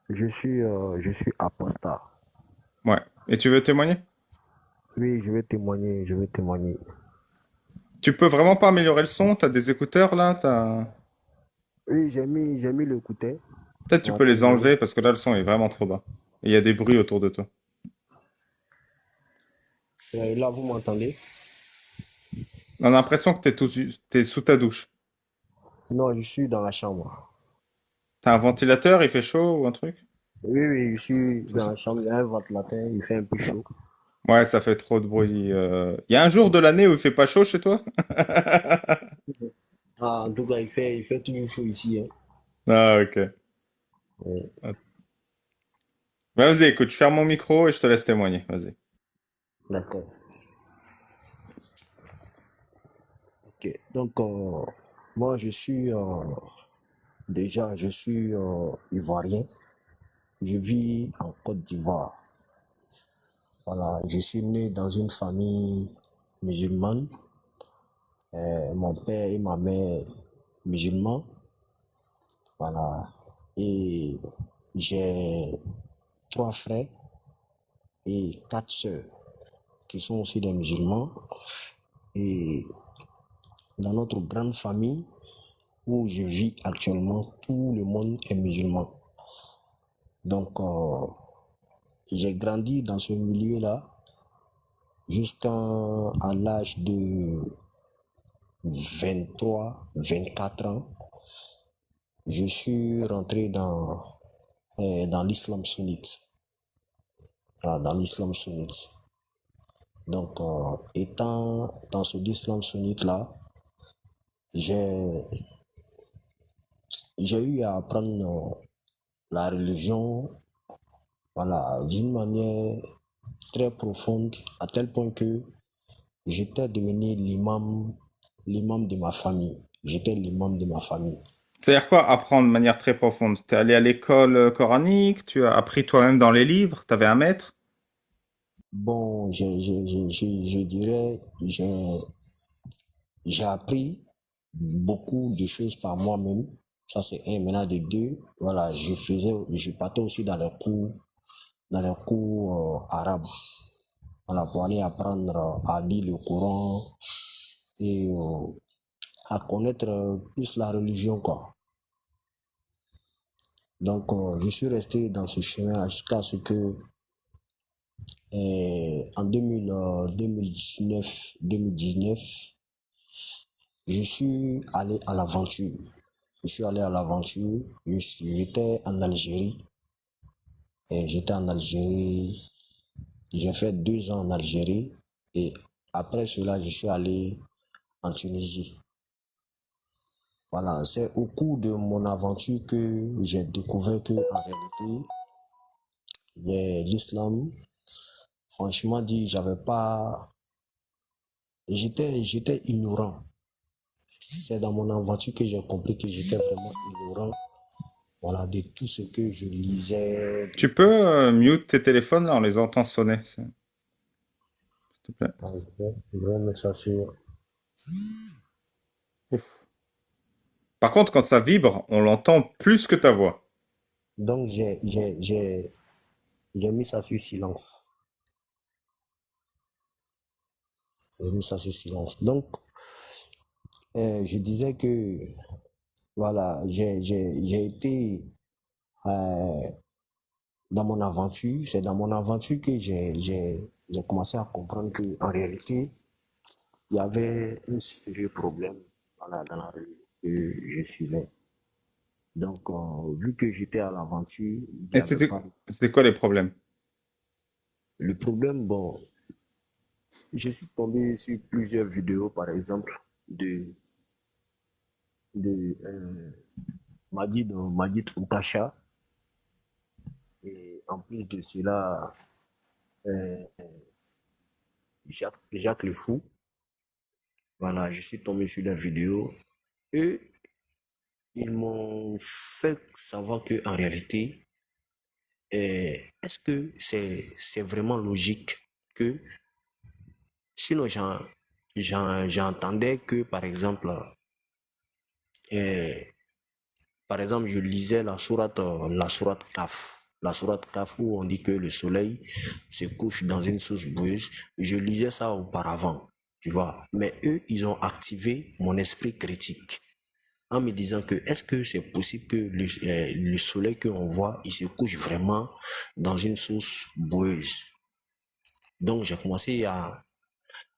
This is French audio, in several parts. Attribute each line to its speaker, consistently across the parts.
Speaker 1: Je suis apostat.
Speaker 2: Ouais. Et tu veux témoigner?
Speaker 1: Oui, je vais témoigner, je vais témoigner.
Speaker 2: Tu peux vraiment pas améliorer le son? T'as des écouteurs là?
Speaker 1: Oui, j'ai mis l'écouteur.
Speaker 2: Peut-être tu peux les
Speaker 1: Attendez.
Speaker 2: enlever parce que là le son est vraiment trop bas. Et il y a des bruits autour de toi.
Speaker 1: Là, vous m'entendez?
Speaker 2: On a l'impression que t'es sous ta douche.
Speaker 1: Non, je suis dans la chambre.
Speaker 2: T'as un ventilateur, il fait chaud ou un truc?
Speaker 1: Oui, oui, je suis dans la chambre. Il y a un ventilateur, il fait un peu chaud.
Speaker 2: Ouais, ça fait trop de bruit. Il y a un jour de l'année où il fait pas chaud chez toi?
Speaker 1: Ah, en tout cas, il fait toujours chaud ici, hein.
Speaker 2: Ah, ok. Bah, vas-y, écoute, je ferme mon micro et je te laisse témoigner. Vas-y.
Speaker 1: D'accord. Ok. Donc, moi, je suis ivoirien. Je vis en Côte d'Ivoire. Voilà, je suis né dans une famille musulmane. Mon père et ma mère musulmans. Voilà. Et j'ai trois frères et quatre sœurs qui sont aussi des musulmans. Et dans notre grande famille où je vis actuellement, tout le monde est musulman. Donc, j'ai grandi dans ce milieu-là jusqu'à l'âge de 23, 24 ans. Je suis rentré dans l'islam sunnite. Voilà, dans l'islam sunnite. Donc, étant dans ce l'islam sunnite-là, j'ai, j'ai eu à apprendre la religion, voilà, d'une manière très profonde, à tel point que j'étais devenu l'imam de ma famille. J'étais l'imam de ma famille.
Speaker 2: C'est-à-dire quoi, apprendre de manière très profonde? T'es allé à l'école coranique? Tu as appris toi-même dans les livres? T'avais un maître?
Speaker 1: Bon, je dirais, j'ai appris beaucoup de choses par moi-même. Ça, c'est un. Maintenant, de deux, voilà, je partais aussi dans les cours arabes. Voilà, pour aller apprendre à lire le Coran et à connaître plus la religion, quoi. Donc, je suis resté dans ce chemin jusqu'à ce que, en 2019, je suis allé à l'aventure. Je suis allé à l'aventure. J'étais en Algérie. Et j'étais en Algérie. J'ai fait 2 ans en Algérie. Et après cela, je suis allé en Tunisie. Voilà, c'est au cours de mon aventure que j'ai découvert que en réalité, l'islam, franchement dit, j'avais pas, j'étais ignorant. C'est dans mon aventure que j'ai compris que j'étais vraiment ignorant. Voilà, de tout ce que je lisais.
Speaker 2: Tu peux mute tes téléphones là, on les entend sonner, s'il te plaît.
Speaker 1: Je vais mettre ça sur.
Speaker 2: Ouf. Par contre, quand ça vibre, on l'entend plus que ta voix.
Speaker 1: Donc, j'ai mis ça sur silence. J'ai mis ça sur silence. Donc, je disais que, voilà, j'ai été euh, dans mon aventure. C'est dans mon aventure que j'ai commencé à comprendre que en réalité, il y avait un sérieux problème, voilà, dans la rue que je suivais. Donc, vu que j'étais à l'aventure, il n'y
Speaker 2: Et
Speaker 1: avait pas.
Speaker 2: c'était quoi les problèmes?
Speaker 1: Le problème, bon, je suis tombé sur plusieurs vidéos, par exemple, de Majid Outacha. Et en plus de cela, euh, Jacques Le Fou. Voilà, je suis tombé sur la vidéo. Et ils m'ont fait savoir que en réalité, est-ce que c'est vraiment logique que, sinon j'entendais que, par exemple, euh, par exemple, je lisais la sourate Kaf. La sourate Kaf où on dit que le soleil se couche dans une source boueuse. Je lisais ça auparavant, tu vois. Mais eux, ils ont activé mon esprit critique en me disant que est-ce que c'est possible que le soleil qu'on voit, il se couche vraiment dans une source boueuse. Donc j'ai commencé à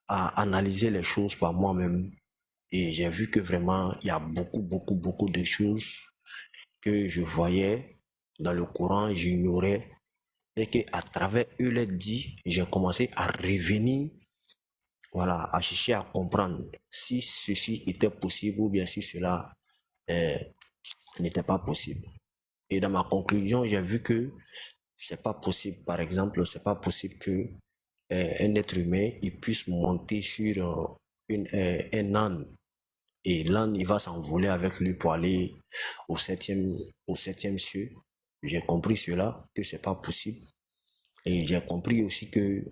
Speaker 1: analyser les choses par moi-même et j'ai vu que vraiment il y a beaucoup de choses que je voyais dans le Coran, j'ignorais et que à travers eux les dit, j'ai commencé à revenir, voilà, à chercher à comprendre si ceci était possible ou bien si cela euh, n'était pas possible. Et dans ma conclusion, j'ai vu que c'est pas possible. Par exemple, c'est pas possible que un être humain il puisse monter sur un âne et l'âne il va s'envoler avec lui pour aller au septième cieux. J'ai compris cela que c'est pas possible et j'ai compris aussi que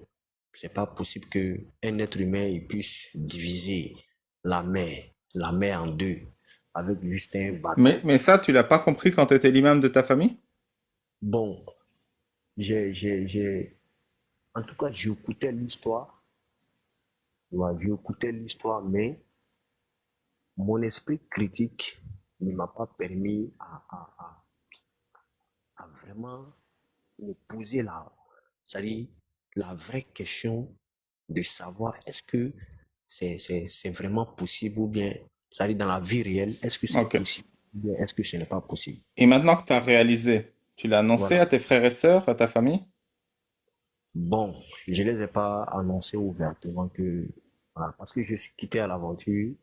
Speaker 1: c'est pas possible que un être humain il puisse diviser la mer en deux avec juste un bâton.
Speaker 2: Mais ça, tu l'as pas compris quand tu étais l'imam de ta famille?
Speaker 1: Bon, j'ai, en tout cas, j'écoutais l'histoire, ouais, j'écoutais l'histoire, mais mon esprit critique ne m'a pas permis à vraiment me poser c'est-à-dire la vraie question de savoir est-ce que c'est vraiment possible ou bien, c'est-à-dire dans la vie réelle, est-ce que c'est
Speaker 2: Ok.
Speaker 1: possible ou bien est-ce que ce n'est pas possible?
Speaker 2: Et maintenant que tu as réalisé, tu l'as annoncé
Speaker 1: Voilà.
Speaker 2: à tes frères et sœurs, à ta famille?
Speaker 1: Bon, je ne les ai pas annoncés ouvertement que, voilà, parce que je suis quitté à l'aventure.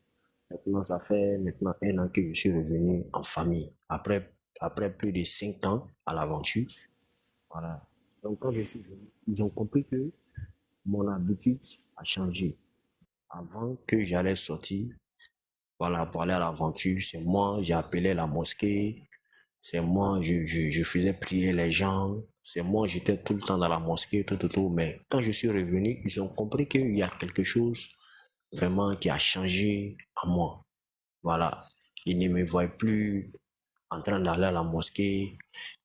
Speaker 1: Maintenant, ça fait maintenant un an que je suis revenu en famille. Après plus de 5 ans à l'aventure. Voilà. Donc, quand je suis venu, ils ont compris que mon habitude a changé. Avant que j'allais sortir, voilà, pour aller à l'aventure, c'est moi, j'ai appelé la mosquée. C'est moi, je faisais prier les gens. C'est moi, j'étais tout le temps dans la mosquée, tout. Mais quand je suis revenu, ils ont compris qu'il y a quelque chose vraiment qui a changé à moi. Voilà. Ils ne me voient plus en train d'aller à la mosquée.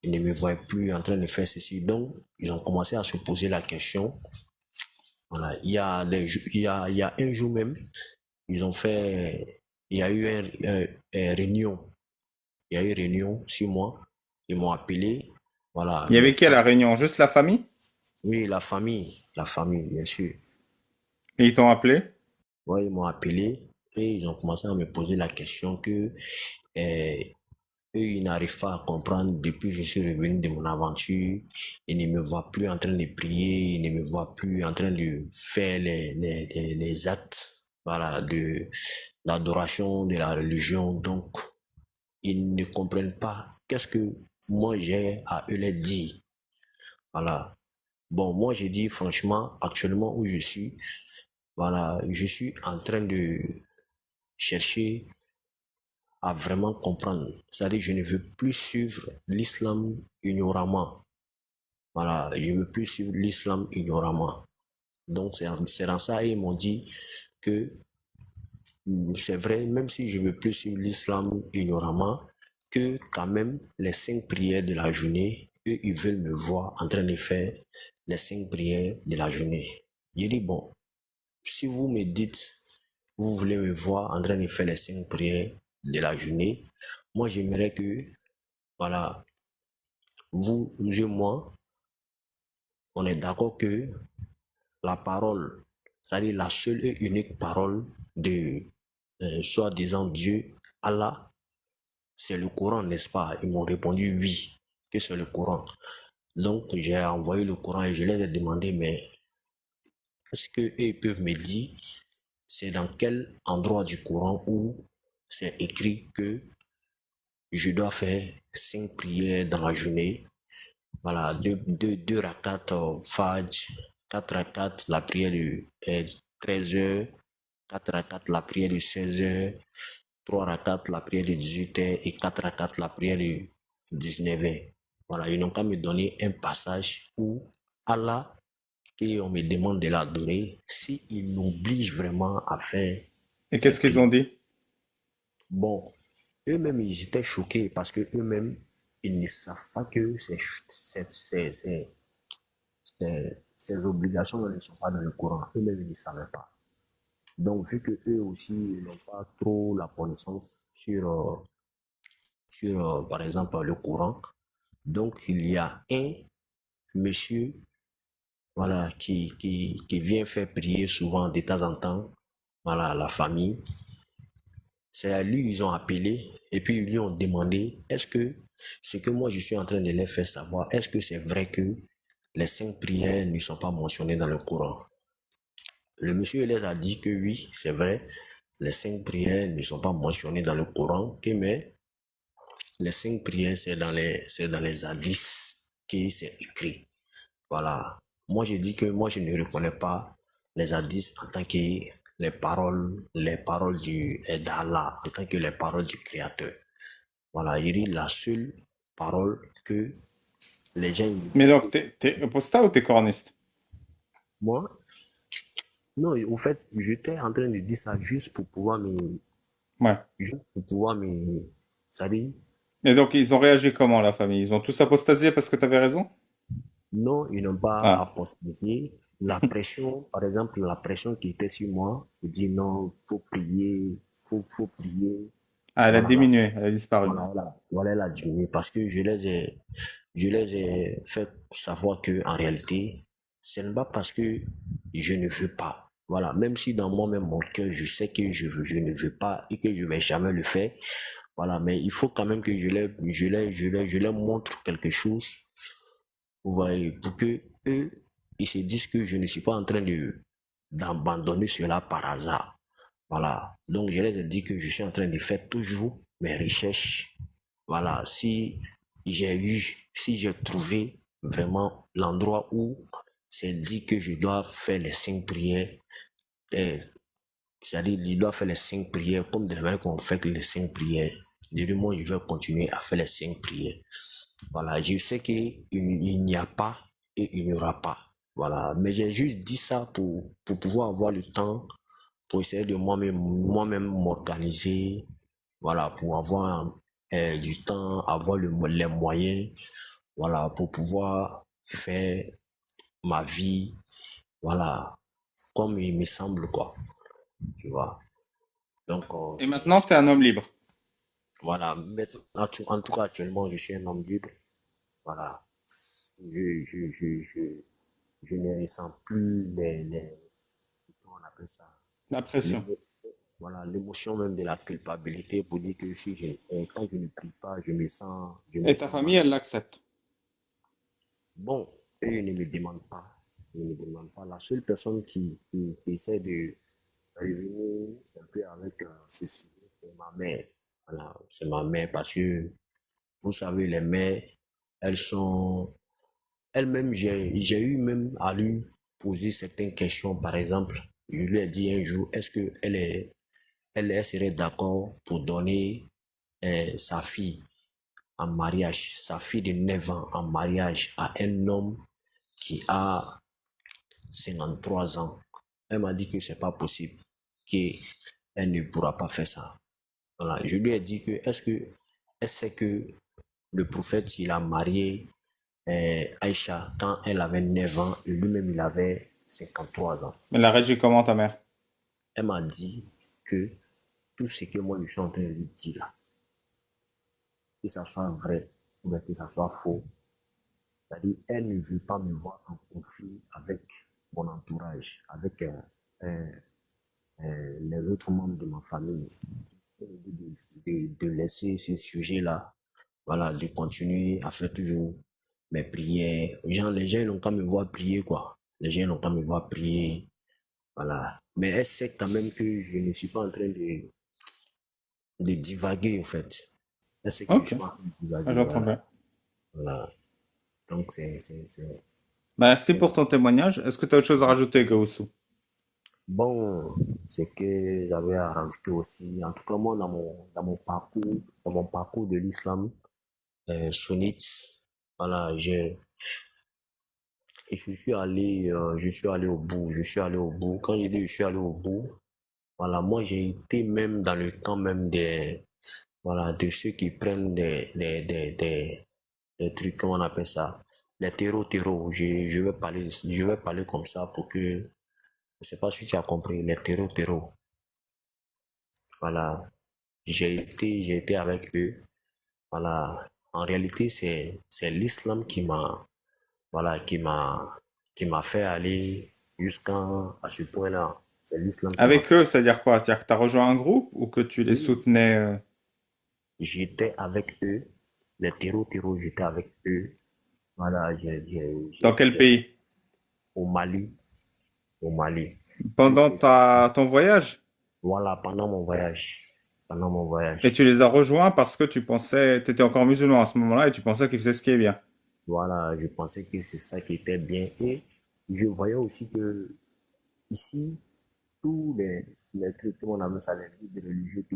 Speaker 1: Ils ne me voient plus en train de faire ceci. Donc, ils ont commencé à se poser la question. Voilà. Il y a un jour même, ils ont fait, il y a eu une réunion. Il y a eu une réunion sur moi. Ils m'ont appelé. Voilà.
Speaker 2: Il y avait
Speaker 1: Mais
Speaker 2: qui à
Speaker 1: quand,
Speaker 2: la réunion? Juste la famille?
Speaker 1: oui, la famille, bien sûr.
Speaker 2: Et ils t'ont appelé?
Speaker 1: Ouais, ils m'ont appelé et ils ont commencé à me poser la question que, eux, ils n'arrivent pas à comprendre depuis que je suis revenu de mon aventure. Ils ne me voient plus en train de prier, ils ne me voient plus en train de faire les actes, voilà, d'adoration de la religion. Donc, ils ne comprennent pas qu'est-ce que moi j'ai à eux les dire. Voilà. Bon, moi, j'ai dit franchement, actuellement où je suis, voilà, je suis en train de chercher à vraiment comprendre. C'est-à-dire, je ne veux plus suivre l'islam ignoramment. Voilà, je ne veux plus suivre l'islam ignoramment. Donc, c'est dans ça, ils m'ont dit que c'est vrai, même si je ne veux plus suivre l'islam ignoramment, que quand même, les 5 prières de la journée, eux, ils veulent me voir en train de faire les 5 prières de la journée. J'ai dit, bon, si vous me dites, vous voulez me voir en train de faire les 5 prières de la journée, moi, j'aimerais que, voilà, vous et moi, on est d'accord que la parole, c'est-à-dire la seule et unique parole de soi-disant Dieu, Allah, c'est le Coran, n'est-ce pas? Ils m'ont répondu oui, que c'est le Coran. Donc, j'ai envoyé le Coran et je leur ai demandé, mais est-ce qu'ils peuvent me dire, c'est dans quel endroit du Coran où c'est écrit que je dois faire 5 prières dans la journée? Voilà, deux rakats Fajr, 4 rakats la prière de 13 heures, 4 rakats la prière de 16 heures, 3 rakats la prière de 18 heures et 4 rakats la prière de 19 heures. Voilà, ils n'ont qu'à me donner un passage où Allah, et on me demande de l'adorer, s'il m'oblige vraiment à faire
Speaker 2: Et
Speaker 1: ces
Speaker 2: qu'est-ce qu'ils ont
Speaker 1: prières.
Speaker 2: dit?
Speaker 1: Bon, eux-mêmes, ils étaient choqués parce que eux-mêmes, ils ne savent pas que ces obligations ne sont pas dans le Coran. Eux-mêmes, ils ne savaient pas. Donc, vu que eux aussi n'ont pas trop la connaissance sur par exemple, le Coran, donc il y a un monsieur, voilà, qui vient faire prier souvent de temps en temps, voilà, la famille. C'est à lui ils ont appelé et puis ils lui ont demandé, est-ce que ce que moi je suis en train de leur faire savoir, est-ce que c'est vrai que les 5 prières ne sont pas mentionnées dans le Coran? Le monsieur les a dit que oui, c'est vrai, les 5 prières ne sont pas mentionnées dans le Coran, que mais les 5 prières, c'est dans les hadiths que c'est écrit. Voilà. Moi, je dis que moi, je ne reconnais pas les hadiths en tant que les paroles d'Allah, en tant que les paroles du Créateur. Voilà, il dit la seule parole que les gens ils
Speaker 2: Mais
Speaker 1: disent
Speaker 2: donc,
Speaker 1: que c'est
Speaker 2: t'es apostat ou t'es coraniste?
Speaker 1: moi. Non, en fait, j'étais en train de dire ça
Speaker 2: Ouais.
Speaker 1: juste pour pouvoir me, ça dit,
Speaker 2: Et donc, ils ont réagi comment, la famille? Ils ont tous apostasié parce que t'avais raison?
Speaker 1: non, ils n'ont pas
Speaker 2: Ah.
Speaker 1: apostasié. La pression, par exemple, la pression qui était sur moi, de dire non, faut prier, faut prier.
Speaker 2: Ah, elle a
Speaker 1: Voilà,
Speaker 2: diminué, elle a disparu.
Speaker 1: voilà la diminué parce que je les ai fait savoir que en réalité, ce n'est pas parce que je ne veux pas. Voilà, même si dans moi-même, mon cœur, je sais que je ne veux pas et que je vais jamais le faire. Voilà, mais il faut quand même que je leur montre quelque chose. Vous voyez, pour que eux, ils se disent que je ne suis pas en train d'abandonner cela par hasard. Voilà. Donc, je les ai dit que je suis en train de faire toujours mes recherches. Voilà. Si j'ai trouvé vraiment l'endroit où c'est dit que je dois faire les 5 prières, c'est-à-dire, il doit faire les 5 prières comme de la manière qu'on fait les 5 prières. Du moi, je vais continuer à faire les 5 prières. Voilà, je sais qu'il n'y a pas et il n'y aura pas. Voilà, mais j'ai juste dit ça pour pouvoir avoir le temps, pour essayer de moi-même m'organiser, voilà, pour avoir du temps, avoir les moyens, voilà, pour pouvoir faire ma vie, voilà, comme il me semble, quoi, tu vois. Donc,
Speaker 2: Et maintenant, t'es un homme libre.
Speaker 1: voilà, en tout cas, actuellement, je suis un homme libre, voilà. Je ne ressens plus comment on appelle ça,
Speaker 2: La pression.
Speaker 1: l'émo- voilà, l'émotion même de la culpabilité pour dire que si quand je ne prie pas, je me
Speaker 2: Et ta
Speaker 1: sens
Speaker 2: famille,
Speaker 1: mal.
Speaker 2: elle l'accepte.
Speaker 1: Bon, eux, ils ne me demandent pas. Ils ne me demandent pas. La seule personne qui essaie de revenir un peu avec ceci, c'est ma mère. Voilà, c'est ma mère parce que, vous savez, les mères, elles sont elle-même, j'ai eu même à lui poser certaines questions. Par exemple, je lui ai dit un jour, est-ce que elle serait d'accord pour donner sa fille en mariage, sa fille de 9 ans en mariage à un homme qui a 53 ans. Elle m'a dit que c'est pas possible, qu'elle ne pourra pas faire ça. Voilà. Je lui ai dit que, est-ce que elle sait que le prophète, il a marié Aïcha quand elle avait 9 ans et lui-même il avait 53 ans.
Speaker 2: Mais la régie comment, ta mère?
Speaker 1: Elle m'a dit que tout ce que moi je suis en train de lui dire là, que ça soit vrai ou bien que ça soit faux, c'est-à-dire elle ne veut pas me voir en conflit avec mon entourage, avec les autres membres de ma famille. De laisser ce sujet-là, voilà, de continuer à faire toujours mes prières. Les gens n'ont qu'à me voir prier, quoi. Les gens n'ont qu'à me voir prier, voilà. Mais elle sait quand même que je ne suis pas en train de divaguer, en fait. Elle sait que je
Speaker 2: Ok,
Speaker 1: suis pas en train de
Speaker 2: ah,
Speaker 1: divaguer,
Speaker 2: j'entends
Speaker 1: voilà.
Speaker 2: bien.
Speaker 1: Voilà. Donc,
Speaker 2: Merci
Speaker 1: c'est-
Speaker 2: pour ton témoignage. Est-ce que tu as autre chose à rajouter, Gaussou?
Speaker 1: bon, c'est que j'avais à rajouter aussi, en tout cas, moi, dans mon parcours de l'islam, sunnite, voilà, je suis allé au bout, je suis allé au bout. Quand je dis je suis allé au bout, voilà, moi j'ai été même dans le camp même voilà, de ceux qui prennent des trucs, comment on appelle ça, les terreaux. Je vais parler comme ça pour que, je sais pas si tu as compris, les terreaux. Voilà, j'ai été avec eux. Voilà, en réalité, c'est l'islam voilà, qui m'a fait aller jusqu'à à ce point-là. C'est l'islam qui m'a
Speaker 2: Avec
Speaker 1: fait.
Speaker 2: eux, c'est-à-dire quoi? C'est-à-dire que tu as rejoint un groupe ou que tu les
Speaker 1: Oui,
Speaker 2: soutenais
Speaker 1: j'étais avec eux, les terreaux, j'étais avec eux. Voilà,
Speaker 2: dans quel pays?
Speaker 1: au Mali, au Mali. Plus
Speaker 2: Pendant
Speaker 1: près-
Speaker 2: ton voyage?
Speaker 1: Voilà, pendant mon
Speaker 2: Et
Speaker 1: voyage.
Speaker 2: tu les as rejoints parce que tu pensais, tu étais encore musulman à ce moment-là et tu pensais qu'ils faisaient ce qui est bien.
Speaker 1: Voilà, je pensais que c'est ça qui était bien. Et je voyais aussi que ici, tous les trucs, on appelle ça les guides religieux que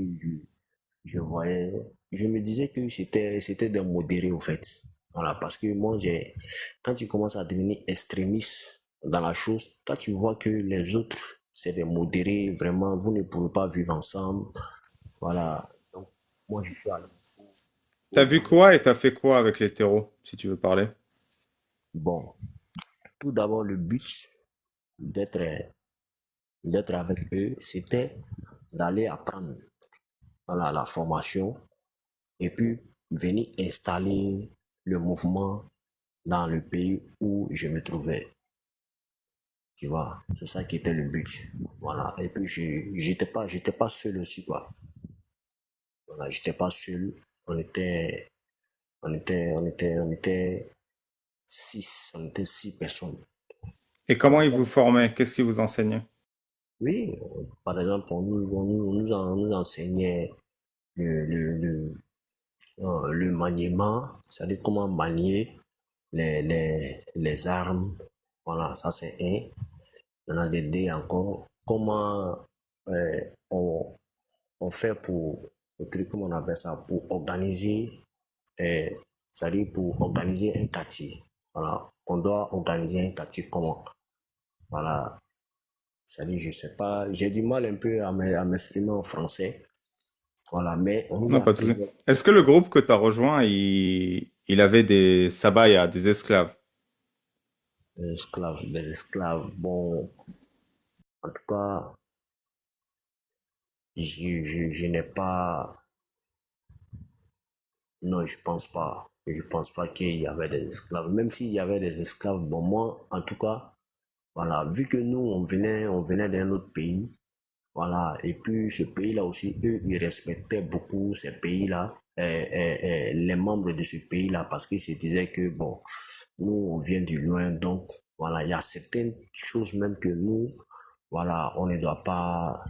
Speaker 1: je voyais, je me disais que c'était des modérés, au fait. Voilà, parce que moi, quand tu commences à devenir extrémiste dans la chose, toi, tu vois que les autres, c'est des modérés, vraiment, vous ne pourrez pas vivre ensemble. Voilà. Donc, moi, je suis allé
Speaker 2: T'as
Speaker 1: au
Speaker 2: vu
Speaker 1: Mali.
Speaker 2: quoi et t'as fait quoi avec les terreaux, si tu veux parler?
Speaker 1: Bon, tout d'abord, le but d'être, d'être avec eux, c'était d'aller apprendre, voilà, la formation et puis venir installer le mouvement dans le pays où je me trouvais. Tu vois, c'est ça qui était le but. Voilà. Et puis, j'étais pas seul aussi, quoi. Voilà, j'étais pas seul. On était, on était on était six personnes.
Speaker 2: Et
Speaker 1: Voilà.
Speaker 2: comment ils vous formaient? Qu'est-ce qu'ils vous enseignaient?
Speaker 1: Oui, par exemple, on nous enseignait le maniement, c'est-à-dire comment manier les armes. Voilà, ça c'est un. On a des dés encore. Comment euh, on, on fait pour truc, comment on appelle ça, pour organiser, euh, c'est-à-dire pour organiser un quartier. Voilà, on doit organiser un quartier comment. Voilà, c'est-à-dire, je sais pas, j'ai du mal un peu à m'exprimer en français. Voilà, mais on nous
Speaker 2: Non,
Speaker 1: a
Speaker 2: pas de
Speaker 1: appris
Speaker 2: souci. Est-ce que le groupe que t'as rejoint, il avait des sabayas, des esclaves?
Speaker 1: des esclaves. Bon, en tout cas, je n'ai pas. Non, je pense pas. Je pense pas qu'il y avait des esclaves. Même s'il y avait des esclaves, bon, moi, en tout cas, voilà, vu que nous, on venait d'un autre pays, voilà, et puis ce pays-là aussi, eux, ils respectaient beaucoup ces pays-là, les membres de ce pays-là, parce qu'ils se disaient que, bon, nous, on vient du loin, donc, voilà, il y a certaines choses même que nous, voilà, on ne doit pas,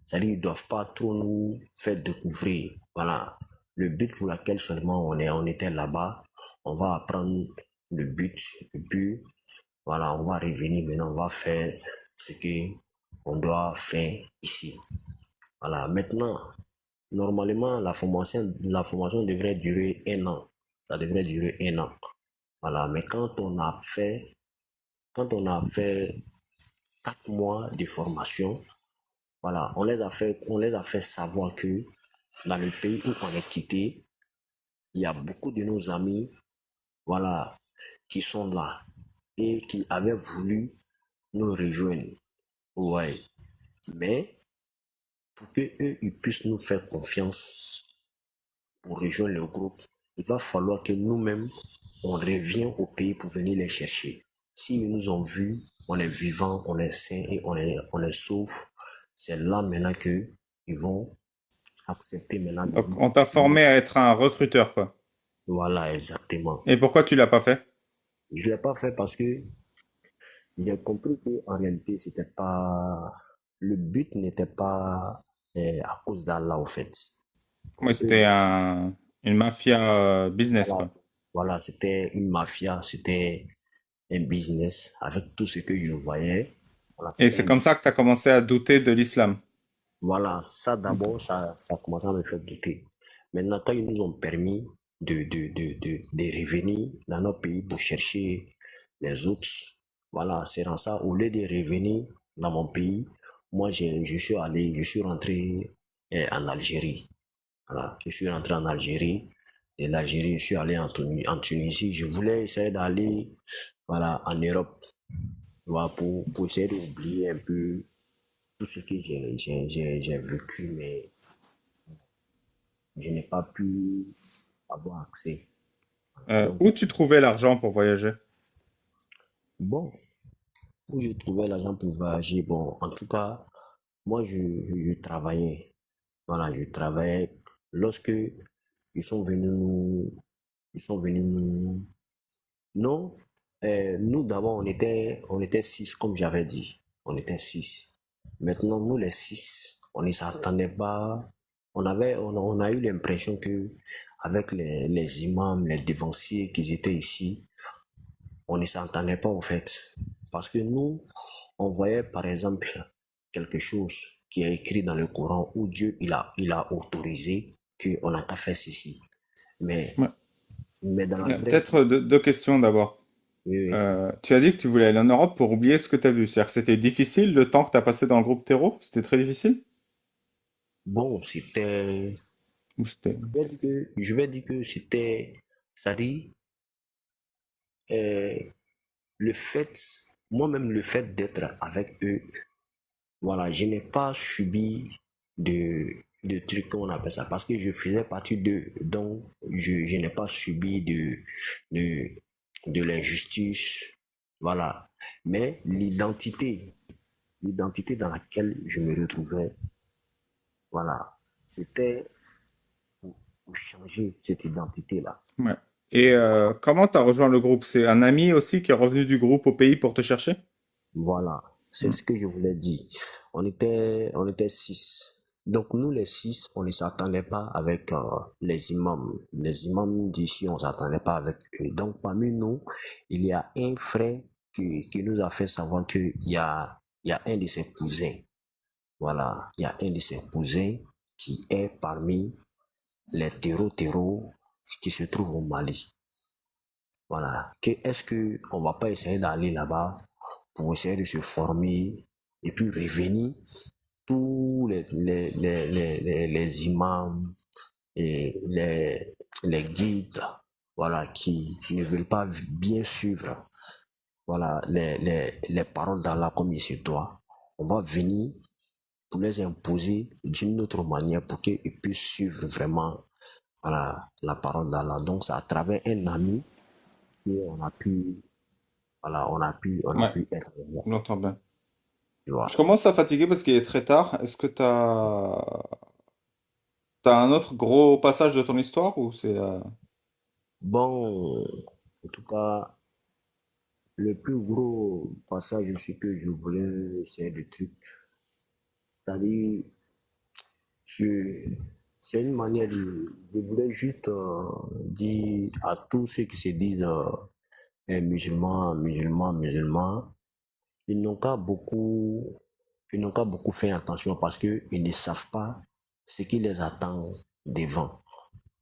Speaker 1: c'est-à-dire, ils doivent pas trop nous faire découvrir. Voilà. Le but pour lequel seulement on était là-bas, on va apprendre le but, et puis, voilà, on va revenir maintenant, on va faire ce que on doit faire ici. Voilà. Maintenant, normalement, la formation devrait durer un an. Ça devrait durer un an. Voilà. Mais quand on a fait 4 mois de formation, voilà, on les a fait savoir que dans le pays où on est quitté, il y a beaucoup de nos amis, voilà, qui sont là et qui avaient voulu nous rejoindre. Ouais. Mais pour que eux, ils puissent nous faire confiance pour rejoindre le groupe, il va falloir que nous-mêmes, on revienne au pays pour venir les chercher. S'ils nous ont vus, on est vivant, on est sain et on est sauf, c'est là maintenant que ils vont accepter maintenant.
Speaker 2: Donc, on t'a formé à être un recruteur, quoi.
Speaker 1: Voilà, exactement.
Speaker 2: Et pourquoi tu l'as pas fait?
Speaker 1: Je ne l'ai pas fait parce que j'ai compris que en réalité, c'était pas, le but n'était pas à cause d'Allah, au fait.
Speaker 2: Oui,
Speaker 1: Eux,
Speaker 2: c'était une mafia business,
Speaker 1: voilà,
Speaker 2: quoi.
Speaker 1: voilà, c'était une mafia, c'était un business avec tout ce que je voyais. Voilà,
Speaker 2: Et
Speaker 1: c'était
Speaker 2: c'est
Speaker 1: un
Speaker 2: comme ça que tu as commencé à douter de l'islam.
Speaker 1: Voilà, ça
Speaker 2: Ok.
Speaker 1: d'abord, ça a commencé à me faire douter. Maintenant, quand ils nous ont permis de revenir dans nos pays pour chercher les autres, voilà, c'est dans ça, au lieu de revenir dans mon pays, moi, je suis rentré en Algérie. Voilà, je suis rentré en Algérie. De l'Algérie, je suis allé en Tunisie. Je voulais essayer d'aller, voilà, en Europe, voilà, pour essayer d'oublier un peu tout ce que j'ai vécu, mais je n'ai pas pu avoir accès. Donc,
Speaker 2: Où tu trouvais l'argent pour voyager?
Speaker 1: bon, où je trouvais l'argent pour voyager, bon, en tout cas, moi, je travaillais. Voilà, je travaillais. Lorsque ils sont venus nous, ils sont venus nous, non, nous d'abord, on était six, comme j'avais dit. On était six. Maintenant, nous les six, on ne s'attendait pas. On a eu l'impression que avec les imams, les dévanciers qui étaient ici, on ne s'entendait pas au fait. Parce que nous, on voyait par exemple quelque chose qui est écrit dans le Coran où Dieu il a autorisé qu'on n'a qu'à faire ceci. Mais,
Speaker 2: Ouais.
Speaker 1: mais dans la vraie vie,
Speaker 2: Peut-être deux questions d'abord.
Speaker 1: oui, oui.
Speaker 2: Tu as dit que tu voulais aller en Europe pour oublier ce que tu as vu. C'est-à-dire que c'était difficile le temps que tu as passé dans le groupe terreau? C'était très difficile?
Speaker 1: Bon, c'était,
Speaker 2: Ou c'était...
Speaker 1: je vais dire que c'était, ça dit, euh, le fait, moi-même le fait d'être avec eux, voilà, je n'ai pas subi de trucs qu'on appelle ça parce que je faisais partie d'eux. Donc, je n'ai pas subi de, de l'injustice. Voilà. Mais l'identité dans laquelle je me retrouvais, voilà, c'était pour changer cette identité-là.
Speaker 2: Ouais. Et comment tu as rejoint le groupe? C'est un ami aussi qui est revenu du groupe au pays pour te chercher?
Speaker 1: Voilà, c'est
Speaker 2: Hmm.
Speaker 1: ce que je voulais dire. On était six. Donc nous les six, on ne s'attendait pas avec les imams. Les imams d'ici, on ne s'attendait pas avec eux. Donc parmi nous, il y a un frère qui nous a fait savoir il y a un de ses cousins. Voilà, il y a un de ses cousins qui est parmi les terreaux qui se trouvent au Mali. Voilà. Est-ce que on va pas essayer d'aller là-bas pour essayer de se former et puis revenir tous les imams et les guides, voilà, qui ne veulent pas bien suivre, voilà, les paroles d'Allah comme il se doit. On va venir pour les imposer d'une autre manière pour qu'ils puissent suivre vraiment, voilà, la parole d'Allah. Donc, c'est à travers un ami qu'on a pu, voilà, on a
Speaker 2: Ouais,
Speaker 1: pu être,
Speaker 2: je l'entends bien.
Speaker 1: tu
Speaker 2: Je
Speaker 1: vois.
Speaker 2: commence à fatiguer parce qu'il est très tard. Est-ce que t'as un autre gros passage de ton histoire ou c'est...
Speaker 1: Bon, en tout cas, le plus gros passage aussi que je voulais, c'est le truc. C'est-à-dire, je, c'est une manière je voulais juste dire à tous ceux qui se disent musulmans, ils n'ont qu'à beaucoup, ils n'ont qu'à beaucoup faire attention parce qu'ils ne savent pas ce qui les attend devant.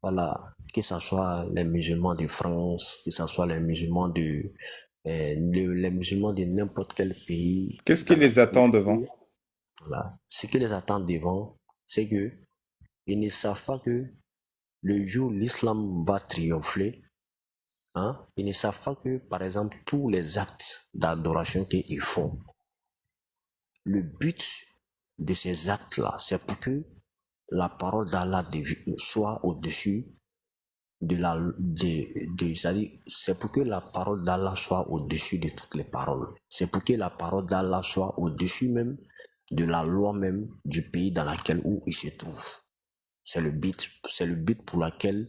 Speaker 1: Voilà, que ce soit les musulmans de France, que ce soit les musulmans les musulmans de n'importe quel pays
Speaker 2: Qu'est-ce qui
Speaker 1: dans
Speaker 2: les
Speaker 1: l'Afrique,
Speaker 2: attend devant?
Speaker 1: voilà. Ce qui les attend devant, c'est que ils ne savent pas que le jour où l'islam va triompher, hein, ils ne savent pas que, par exemple, tous les actes d'adoration qu'ils font, le but de ces actes-là, c'est pour que la parole d'Allah soit au-dessus c'est pour que la parole d'Allah soit au-dessus de toutes les paroles. C'est pour que la parole d'Allah soit au-dessus même de la loi même du pays dans lequel où il se trouve. C'est le but pour lequel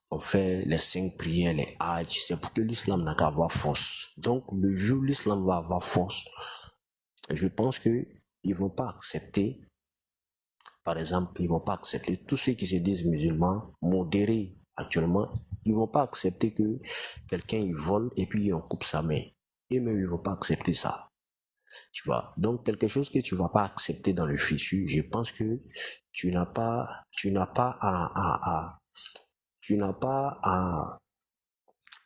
Speaker 1: on fait les 5 prières, les hajj. C'est pour que l'islam n'a qu'à avoir force. Donc, le jour où l'islam va avoir force, je pense que ils vont pas accepter, par exemple, ils vont pas accepter tous ceux qui se disent musulmans, modérés actuellement, ils vont pas accepter que quelqu'un il vole et puis on coupe sa main. Et même ils vont pas accepter ça. Tu vois. Donc quelque chose que tu vas pas accepter dans le futur, je pense que tu n'as pas tu n'as pas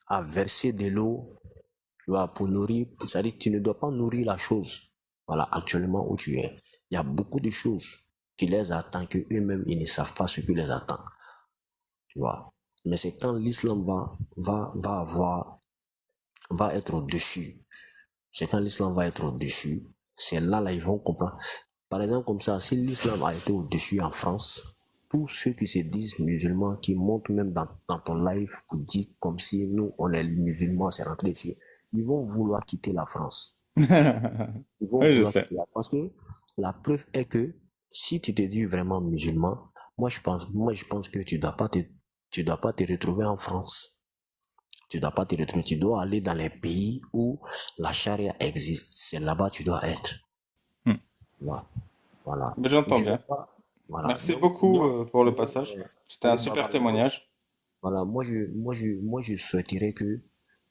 Speaker 1: à verser de l'eau, tu vois, pour nourrir, c'est-à-dire tu ne dois pas nourrir la chose. Voilà, actuellement où tu es. Il y a beaucoup de choses qui les attendent que eux-mêmes ils ne savent pas ce qui les attend. tu vois. Mais c'est quand l'islam va être au-dessus. C'est quand l'islam va être au-dessus. C'est là, ils vont comprendre. Par exemple, comme ça, si l'islam a été au-dessus en France, tous ceux qui se disent musulmans, qui montent même dans ton live pour dire comme si nous, on est musulmans, c'est rentré ici, ils vont vouloir quitter la France. Ils vont
Speaker 2: Oui, je
Speaker 1: vouloir
Speaker 2: sais.
Speaker 1: quitter la France. Parce que la preuve est que si tu te dis vraiment musulman, moi, je pense que tu dois pas te retrouver en France. Tu dois pas te retrouver. Tu dois aller dans les pays où la charia existe. C'est là-bas que tu dois être.
Speaker 2: Hmm.
Speaker 1: Voilà. Voilà.
Speaker 2: Mais j'entends
Speaker 1: Je vais
Speaker 2: bien.
Speaker 1: pas. Voilà.
Speaker 2: Merci
Speaker 1: Donc,
Speaker 2: beaucoup pour le
Speaker 1: moi,
Speaker 2: passage. C'était un
Speaker 1: pour ma
Speaker 2: super
Speaker 1: part, moi,
Speaker 2: témoignage.
Speaker 1: voilà, moi, je souhaiterais que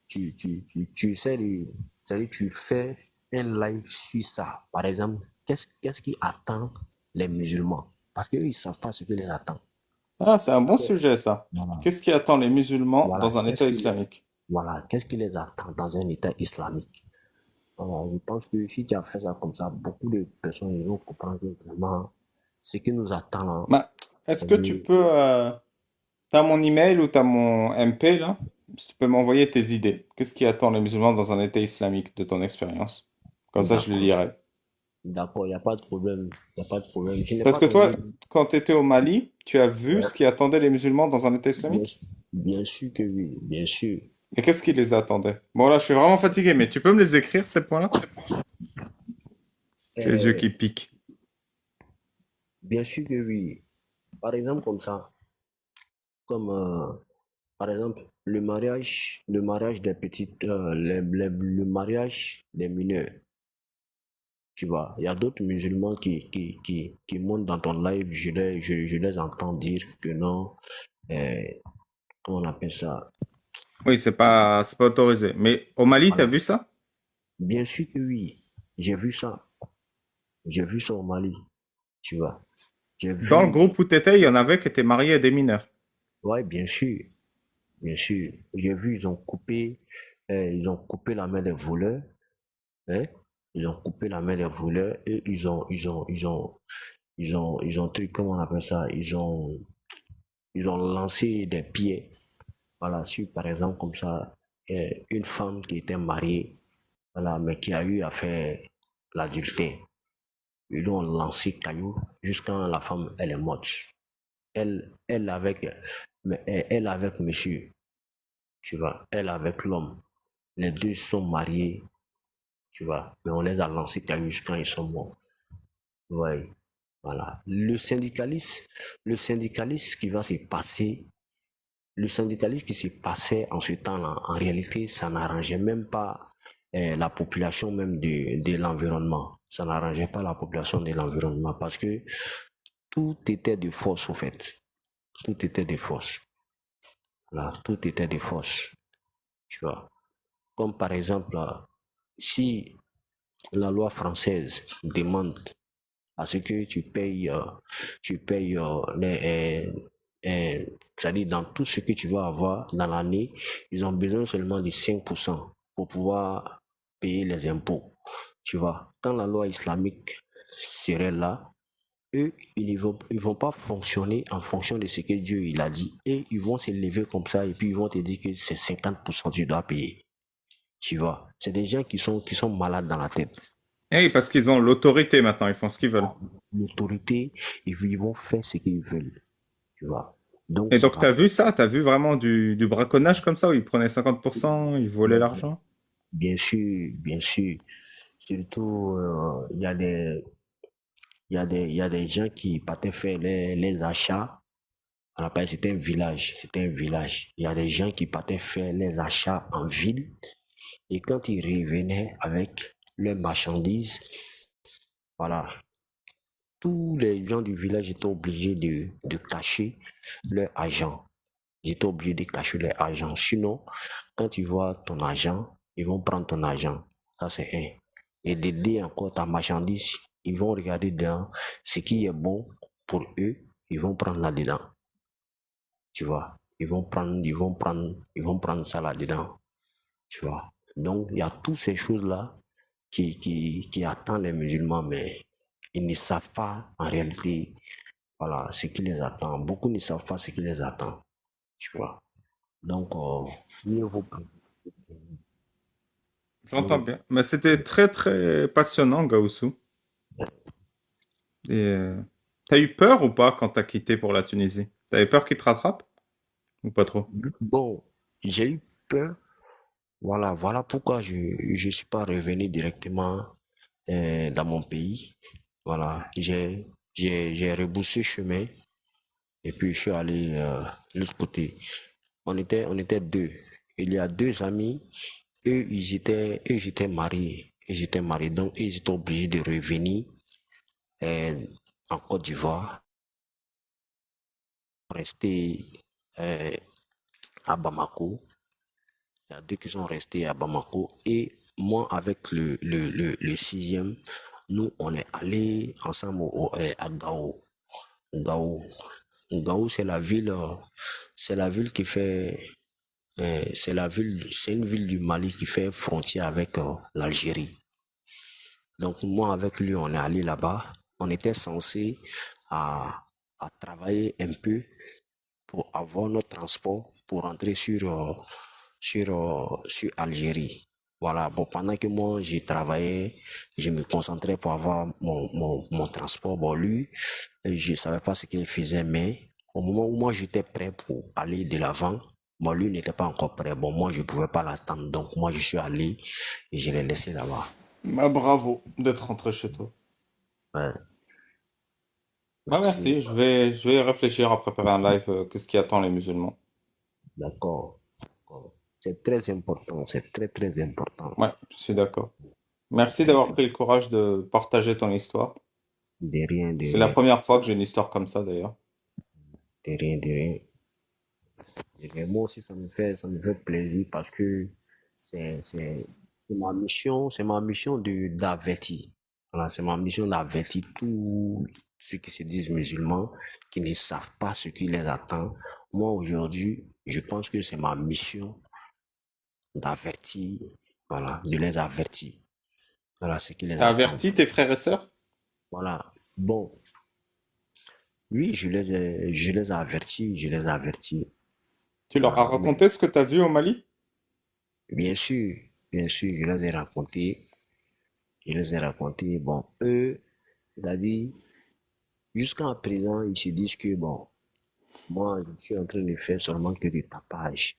Speaker 1: tu essaies de, c'est-à-dire, tu fais un live sur ça. Par exemple, qu'est-ce qui attend les musulmans? Parce qu'eux, ils ne savent pas ce qui les attend.
Speaker 2: Ah, c'est un bon sujet, ça.
Speaker 1: Voilà.
Speaker 2: Qu'est-ce qui attend les musulmans
Speaker 1: Voilà.
Speaker 2: dans un État islamique?
Speaker 1: Voilà. Qu'est-ce qui les attend dans un État islamique? Voilà. Je pense que si tu as fait ça comme ça, beaucoup de personnes ils vont comprendre que vraiment ce qui nous attend là,
Speaker 2: Bah, est-ce que tu
Speaker 1: c'est-à-dire,
Speaker 2: peux... t'as mon email ou t'as mon MP, là? Si tu peux m'envoyer tes idées. Qu'est-ce qui attend les musulmans dans un État islamique de ton expérience? Comme ça, je les
Speaker 1: d'accord.
Speaker 2: lirai.
Speaker 1: D'accord, il n'y a pas de problème. Il n'y a pas de problème. Je n'ai
Speaker 2: Parce
Speaker 1: pas
Speaker 2: que
Speaker 1: ton
Speaker 2: toi,
Speaker 1: email.
Speaker 2: quand tu étais au Mali, tu as vu
Speaker 1: Ouais.
Speaker 2: ce qui attendait les musulmans dans un État
Speaker 1: Bien,
Speaker 2: islamique?
Speaker 1: bien sûr que oui, bien sûr.
Speaker 2: Et qu'est-ce qui les attendait? Bon, là, je suis vraiment fatigué, mais tu peux me les écrire, ces points-là? J'ai les yeux
Speaker 1: Euh,
Speaker 2: qui piquent.
Speaker 1: bien sûr que oui. Par exemple, comme ça, comme par exemple le mariage des petites, le mariage des mineurs. Tu vois, il y a d'autres musulmans qui montent dans ton live, je les entends dire que non, euh, comment on appelle ça?
Speaker 2: Oui, c'est pas autorisé. Mais au Mali, t'as
Speaker 1: Voilà.
Speaker 2: vu ça?
Speaker 1: Bien sûr que oui, j'ai vu ça. J'ai vu ça au Mali, tu vois. J'ai
Speaker 2: Dans le
Speaker 1: vu,
Speaker 2: groupe où t'étais, il y en avait qui étaient mariés à des mineurs.
Speaker 1: ouais, bien sûr, bien sûr. J'ai vu, ils ont coupé la main des voleurs, hein. Ils ont coupé la main des voleurs et ils ont truc, comment on appelle ça? Ils ont lancé des pieds, voilà, sur, par exemple, comme ça, une femme qui était mariée, voilà, mais qui a eu à faire l'adultère. Ils lui ont lancé caillou jusqu'à la femme, elle est morte. Elle avec, mais elle avec monsieur, tu vois, elle avec l'homme. Les deux sont mariés, tu vois, mais on les a lancés caillou jusqu'à ils sont morts. Ouais, voilà. Le syndicalisme qui va se passer, le syndicalisme qui se passait en ce temps-là, en réalité, ça n'arrangeait même pas la population même de l'environnement. Ça n'arrangeait pas la population de l'environnement parce que tout était de force, au fait. Tout était de force. Là, tout était de force, tu vois. Comme par exemple, si la loi française demande à ce que tu payes c'est-à-dire dans tout ce que tu vas avoir dans l'année, ils ont besoin seulement de 5% pour pouvoir payer les impôts. Tu vois, quand la loi islamique serait là, eux, ils vont pas fonctionner en fonction de ce que Dieu il a dit. Et ils vont se lever comme ça et puis ils vont te dire que c'est 50% que tu dois payer. Tu vois, c'est des gens qui sont malades dans la tête.
Speaker 2: Eh oui, parce qu'ils ont l'autorité maintenant, ils font ce qu'ils veulent.
Speaker 1: L'autorité, ils vont faire ce qu'ils veulent. Tu vois. Donc,
Speaker 2: Et
Speaker 1: ça
Speaker 2: donc,
Speaker 1: va.
Speaker 2: t'as vu ça? T'as vu vraiment du braconnage comme ça, où ils prenaient 50%, ils volaient l'argent?
Speaker 1: Bien sûr, bien sûr. Surtout, il y a des gens qui partaient faire les achats. On appelle, c'était un village. C'était un village. Il y a des gens qui partaient faire les achats en ville. Et quand ils revenaient avec leurs marchandises, voilà, tous les gens du village étaient obligés de cacher leur argent. Ils étaient obligés de cacher leur argent. Sinon, quand ils voient ton argent, ils vont prendre ton argent. Ça, c'est un. Et d'aider encore ta marchandise, ils vont regarder dedans ce qui est bon pour eux, ils vont prendre là-dedans. Tu vois, ils vont prendre ça là-dedans. Tu vois. Donc, il y a toutes ces choses-là qui attendent les musulmans, mais ils ne savent pas en réalité, voilà, ce qui les attend. Beaucoup ne savent pas ce qui les attend. tu vois. Donc, mieux vaut
Speaker 2: J'entends
Speaker 1: mieux-
Speaker 2: bien. Mais c'était très, très passionnant, Gaussou. Et t'as eu peur ou pas quand t'as quitté pour la Tunisie? T'avais peur qu'ils te rattrapent ou pas trop?
Speaker 1: Bon, j'ai eu peur. Voilà pourquoi je suis pas revenu directement dans mon pays. Voilà, j'ai rebroussé chemin et puis je suis allé de l'autre côté. On était deux. Il y a deux amis, eux, ils étaient mariés. Ils étaient mariés, donc ils étaient obligés de revenir euh, en Côte d'Ivoire, rester euh, à Bamako. Il y a deux qui sont restés à Bamako et moi avec le sixième, nous on est allés ensemble à Gao. Gao, Gao c'est la ville qui fait, c'est une ville du Mali qui fait frontière avec l'Algérie. Donc moi avec lui on est allé là-bas. On était censé à, à travailler un peu pour avoir notre transport pour rentrer sur Algérie. Voilà, bon, pendant que moi, j'ai travaillé, je me concentrais pour avoir mon transport. Bon, lui, je savais pas ce qu'il faisait, mais au moment où moi, j'étais prêt pour aller de l'avant, bon, lui n'était pas encore prêt. Bon, moi, je pouvais pas l'attendre. Donc, moi, je suis allé et je l'ai laissé là-bas.
Speaker 2: Bah, bravo d'être rentré chez toi.
Speaker 1: Ouais,
Speaker 2: Bah,
Speaker 1: merci.
Speaker 2: merci. Je vais réfléchir à préparer un live. Qu'est-ce qui attend les musulmans?
Speaker 1: D'accord. C'est très important. C'est très, très important.
Speaker 2: Ouais, je suis d'accord. Merci
Speaker 1: Très,
Speaker 2: d'avoir
Speaker 1: très.
Speaker 2: pris le courage de partager ton histoire.
Speaker 1: De rien, de
Speaker 2: C'est la
Speaker 1: rien,
Speaker 2: première fois que j'ai une histoire comme ça d'ailleurs.
Speaker 1: de rien, de rien. Et moi aussi, ça me fait plaisir parce que c'est ma mission d'avertir. Voilà, c'est ma mission d'avertir tous ceux qui se disent musulmans, qui ne savent pas ce qui les attend. Moi, aujourd'hui, je pense que c'est ma mission d'avertir, voilà, de les avertir. Voilà, ce qui les
Speaker 2: T'as
Speaker 1: attend.
Speaker 2: averti tes frères et sœurs?
Speaker 1: Voilà. Bon, oui, je les ai avertis, je les ai avertis.
Speaker 2: Tu leur as
Speaker 1: Voilà. Mais
Speaker 2: raconté ce que t'as vu au Mali?
Speaker 1: bien sûr, je les ai racontés. Je les ai racontés. Bon, eux, c'est-à-dire, jusqu'à présent, ils se disent que, bon, moi, je suis en train de faire seulement que du tapage.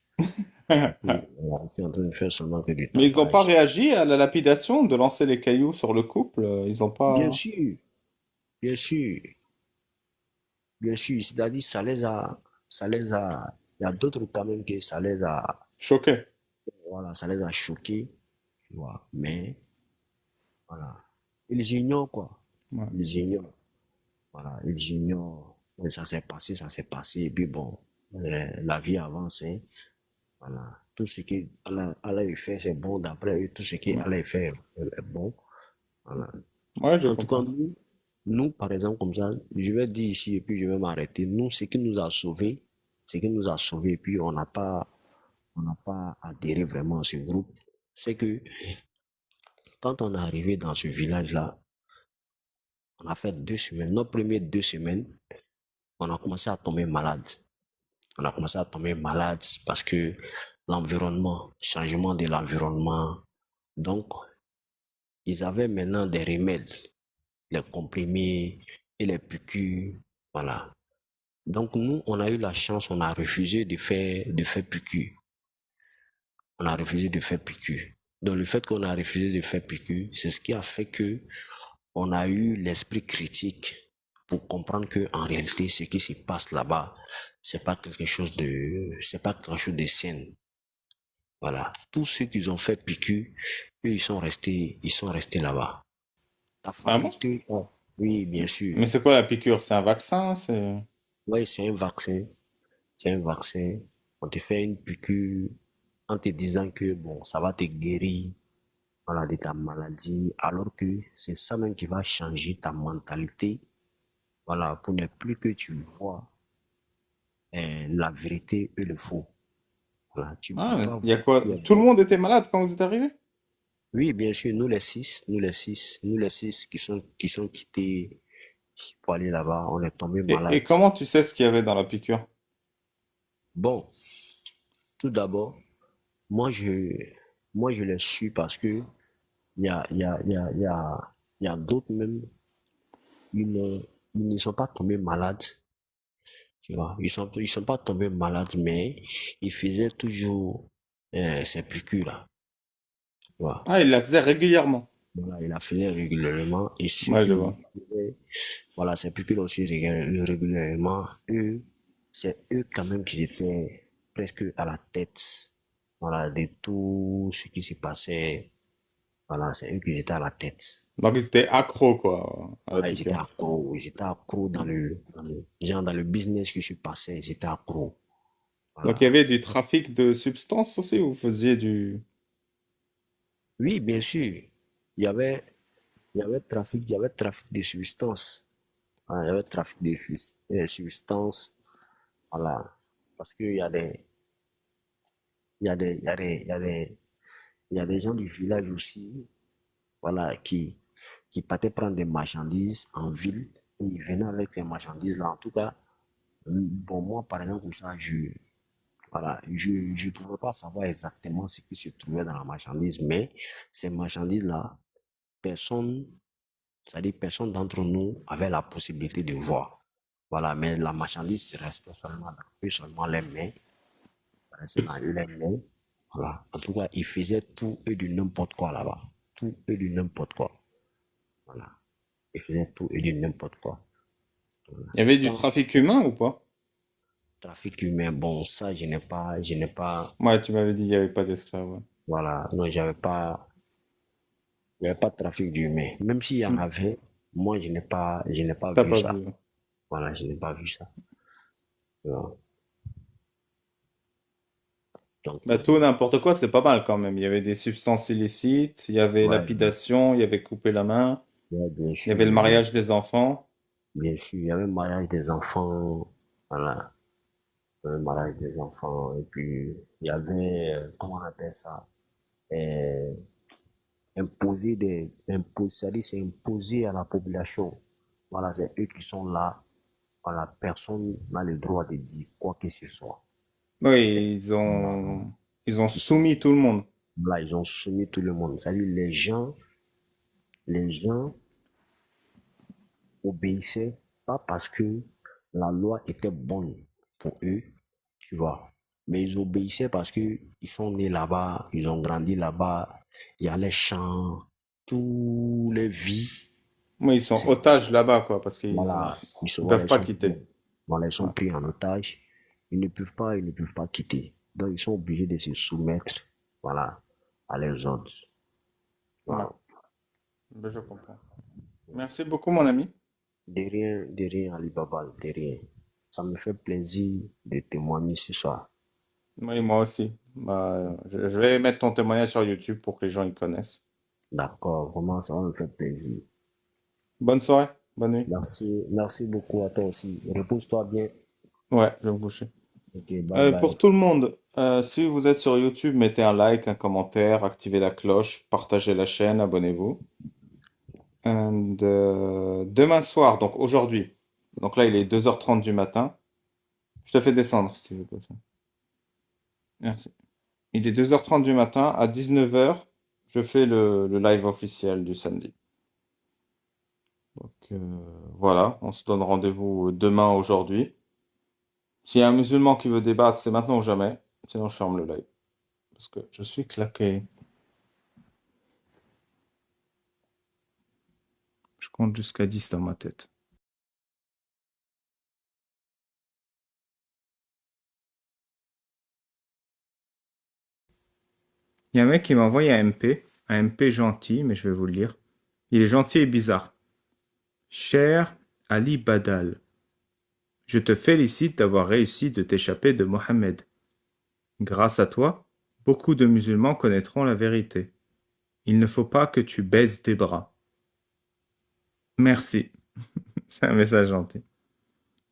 Speaker 1: Oui, voilà, je suis en train de faire seulement que du
Speaker 2: Mais ils n'ont pas
Speaker 1: tapage.
Speaker 2: réagi à la lapidation de lancer les cailloux sur le couple. Ils n'ont
Speaker 1: Bien
Speaker 2: pas
Speaker 1: sûr, bien sûr, bien sûr. C'est-à-dire, il y a d'autres quand même que
Speaker 2: choqué.
Speaker 1: voilà, ça les a choqués, tu vois. Mais, voilà. Ils ignorent, quoi.
Speaker 2: Ouais.
Speaker 1: Ils ignorent. Voilà, ils ignorent. Mais ça s'est passé. Et puis bon, la vie avance, hein. Voilà. Tout ce qui Allah fait, c'est bon d'après eux. Tout ce qui
Speaker 2: Ouais.
Speaker 1: Allah fait est bon. Voilà.
Speaker 2: Ouais, je
Speaker 1: En tout cas,
Speaker 2: comprends.
Speaker 1: nous, par exemple, comme ça, je vais dire ici et puis je vais m'arrêter. Nous, ce qui nous a sauvés, et puis on n'a pas adhéré vraiment à ce groupe, c'est que quand on est arrivé dans ce village-là, on a fait 2 semaines. Nos premières 2 semaines, on a commencé à tomber malade. On a commencé à tomber malade parce que l'environnement, changement de l'environnement. Donc, ils avaient maintenant des remèdes, les comprimés et les piqûres. Voilà. Donc, nous, on a eu la chance, on a refusé de faire piqûre. On a refusé de faire piqûre. Donc, le fait qu'on a refusé de faire piqûre, c'est ce qui a fait que on a eu l'esprit critique pour comprendre que en réalité, ce qui se passe là-bas, c'est pas quelque chose de sain. Voilà. Tous ceux qui ont fait piqûre, eux, ils sont restés là-bas. Ta
Speaker 2: Ah bon?
Speaker 1: faculté, oh, oui, bien sûr.
Speaker 2: Mais c'est quoi la piqûre? C'est un vaccin? C'est...
Speaker 1: Oui, c'est un vaccin. C'est un vaccin. On te fait une piqûre en te disant que, bon, ça va te guérir, voilà, de ta maladie, alors que c'est ça même qui va changer ta mentalité, voilà, pour ne plus que tu vois la vérité et le faux. Voilà, tu ne peux
Speaker 2: Ah, mais
Speaker 1: pas
Speaker 2: il y a
Speaker 1: voir ce
Speaker 2: quoi?
Speaker 1: qui est
Speaker 2: Tout le
Speaker 1: vrai.
Speaker 2: monde était malade quand vous êtes arrivés?
Speaker 1: Oui, bien sûr, nous les six qui sont quittés ici pour aller là-bas, on est tombé
Speaker 2: Et
Speaker 1: malade.
Speaker 2: comment tu sais ce qu'il y avait dans la piqûre?
Speaker 1: Bon, tout d'abord, moi je, moi je l'ai su parce que il y a, il y a, il y a, il y a, il y a d'autres même, ils ne sont pas tombés malades, tu vois. Ils sont pas tombés malades, mais ils faisaient toujours ces piqûres là, tu vois.
Speaker 2: Ah, il la faisait régulièrement.
Speaker 1: Voilà, ils la faisaient régulièrement et ceux
Speaker 2: Ouais, je
Speaker 1: qui
Speaker 2: vois.
Speaker 1: faisaient, voilà, ces piqûres aussi régulièrement, eux, c'est eux quand même qui étaient presque à la tête, voilà, de tout ce qui se passait. Voilà, c'est eux qui étaient à la tête.
Speaker 2: Donc, ils étaient accros, quoi, à la
Speaker 1: Voilà,
Speaker 2: piqûre.
Speaker 1: ils étaient accros genre dans le business qui se passait, ils étaient accros.
Speaker 2: Donc, il y
Speaker 1: Voilà.
Speaker 2: avait du trafic de substances aussi, ou vous faisiez du...
Speaker 1: Oui, bien sûr, il y avait, il y avait trafic de substances. Voilà, il y avait trafic de substances. Voilà. Parce qu'il y a des, il y a des, il y a des, il y a des, il y a des gens du village aussi, voilà, qui partaient prendre des marchandises en ville et ils venaient avec ces marchandises-là. En tout cas, bon, moi, par exemple, comme ça, voilà, je ne pouvais pas savoir exactement ce qui se trouvait dans la marchandise, mais ces marchandises-là, personne, c'est-à-dire personne d'entre nous avait la possibilité de voir. Voilà, mais la marchandise restait seulement dans eux, seulement les mains, restait dans les mains. Voilà. En tout cas, ils faisaient tout et du n'importe quoi là-bas. Tout et du n'importe quoi. Voilà. Ils faisaient tout et du n'importe quoi. Voilà.
Speaker 2: Il y avait du
Speaker 1: Quand
Speaker 2: trafic humain ou pas?
Speaker 1: trafic humain, bon, ça, je n'ai pas,
Speaker 2: Ouais, tu m'avais dit qu'il n'y avait pas d'esclaves. Ouais.
Speaker 1: voilà, non, il n'y avait pas de trafic d'humains. Même s'il y en
Speaker 2: Hmm.
Speaker 1: avait, moi, je n'ai pas
Speaker 2: T'as
Speaker 1: vu
Speaker 2: pas
Speaker 1: ça.
Speaker 2: vu.
Speaker 1: Voilà, je n'ai pas vu ça. Voilà. Donc,
Speaker 2: Bah, tout, n'importe quoi, c'est pas mal quand même. Il y avait des substances illicites, il y avait
Speaker 1: ouais,
Speaker 2: lapidation, il y avait couper la main,
Speaker 1: ouais,
Speaker 2: il y avait le mariage des enfants.
Speaker 1: bien sûr, il y avait le mariage des enfants, voilà, le mariage des enfants, et puis il y avait, comment on appelle ça, euh, c'est-à-dire c'est imposé à la population. Voilà, c'est eux qui sont là. Voilà, personne n'a le droit de dire quoi que ce soit. C'est-
Speaker 2: Oui, ils ont
Speaker 1: Ils sont
Speaker 2: soumis tout le monde.
Speaker 1: là, ils ont soumis tout le monde. C'est-à-dire les gens obéissaient pas parce que la loi était bonne pour eux, tu vois. Mais ils obéissaient parce que ils sont nés là-bas, ils ont grandi là-bas. Il y a les champs, tous les vies.
Speaker 2: Oui, ils sont
Speaker 1: C'est,
Speaker 2: otages là-bas, quoi, parce
Speaker 1: voilà,
Speaker 2: ils
Speaker 1: voilà,
Speaker 2: peuvent pas quitter.
Speaker 1: voilà, ils sont
Speaker 2: Ouais.
Speaker 1: pris en otage. Ils ne peuvent pas quitter. Donc, ils sont obligés de se soumettre, voilà, à leurs ordres.
Speaker 2: Ouais.
Speaker 1: Voilà.
Speaker 2: Ben, je comprends. Merci beaucoup, mon ami.
Speaker 1: De rien, Alibaba, de rien. Ça me fait plaisir de témoigner ce soir.
Speaker 2: Oui, moi aussi. Bah, je vais mettre ton témoignage sur YouTube pour que les gens y connaissent.
Speaker 1: D'accord, vraiment, ça va me faire plaisir.
Speaker 2: Bonne soirée, bonne nuit.
Speaker 1: Merci beaucoup à toi aussi. Repose-toi bien.
Speaker 2: Ouais, je vais me coucher.
Speaker 1: Ok, bye bye.
Speaker 2: Pour tout le monde, si vous êtes sur YouTube, mettez un like, un commentaire, activez la cloche, partagez la chaîne, abonnez-vous. And, demain soir, donc aujourd'hui, donc là il est 2h30 du matin, je te fais descendre si tu veux. Comme ça. Merci. Il est 2h30 du matin, à 19h, je fais le live officiel du samedi. Donc voilà, on se donne rendez-vous demain, aujourd'hui. S'il y a un musulman qui veut débattre, c'est maintenant ou jamais. Sinon, je ferme le live. Parce que je suis claqué. Je compte jusqu'à 10 dans ma tête. Il y a un mec qui m'a envoyé un MP gentil, mais je vais vous le lire. Il est gentil et bizarre. Cher Ali Badal, je te félicite d'avoir réussi de t'échapper de Mohammed. Grâce à toi, beaucoup de musulmans connaîtront la vérité. Il ne faut pas que tu baises tes bras. Merci. C'est un message gentil.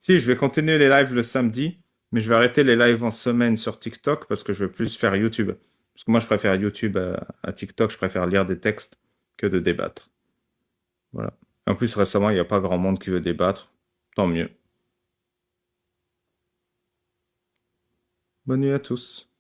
Speaker 2: Si, je vais continuer les lives le samedi, mais je vais arrêter les lives en semaine sur TikTok parce que je veux plus faire YouTube. Parce que moi, je préfère YouTube à TikTok, je préfère lire des textes que de débattre. Voilà. En plus, récemment, il n'y a pas grand monde qui veut débattre. Tant mieux. Bonne nuit à tous.